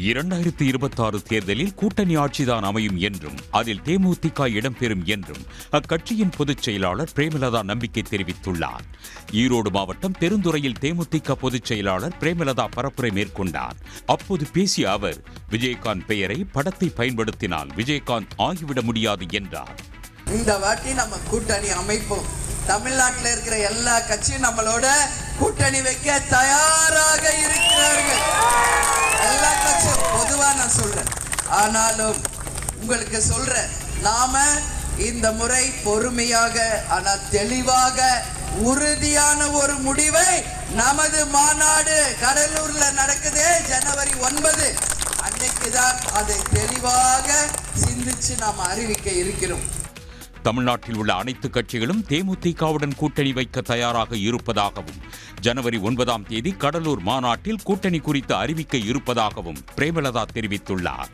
2026 தேர்தலில் கூட்டணி ஆட்சிதான் அமையும் என்றும் அதில் தேமுதிக இடம்பெறும் என்றும் அக்கட்சியின் பொதுச் செயலாளர் பிரேமலதா நம்பிக்கை தெரிவித்துள்ளார். ஈரோடு மாவட்டம் பெருந்துறையில் தேமுதிக பொதுச் செயலாளர் பிரேமலதா பரப்புரை மேற்கொண்டார். அப்போது பேசிய அவர், விஜயகாந்த் பெயரை படத்தை பயன்படுத்தினால் விஜயகாந்த் ஆகிவிட முடியாது என்றார். இந்த வாட்டி நம்ம கூட்டணி அமைப்போம். தமிழ்நாட்டில் இருக்கிற எல்லா கட்சியும் நம்மளோட கூட்டணி வைக்க தயாராக இருக்கிறார்கள். எல்லா கட்சியும் பொதுவா நான் சொல்றேன். ஆனாலும் உங்களுக்கு சொல்றேன், நாம இந்த முறை பொறுமையாக ஆனா தெளிவாக உறுதியான ஒரு முடிவை நமது மாநாடு கடலூர்ல நடக்குது ஜனவரி 9 அன்னைக்குதான் அதை தெளிவாக சிந்திச்சு நாம் அறிவிக்க இருக்கிறோம். தமிழ்நாட்டில் உள்ள அனைத்து கட்சிகளும் தேமுதிகவுடன் கூட்டணி வைக்க தயாராக இருப்பதாகவும் ஜனவரி 9 கடலூர் மாநாட்டில் கூட்டணி குறித்து அறிவிக்க இருப்பதாகவும் பிரேமலதா தெரிவித்துள்ளார்.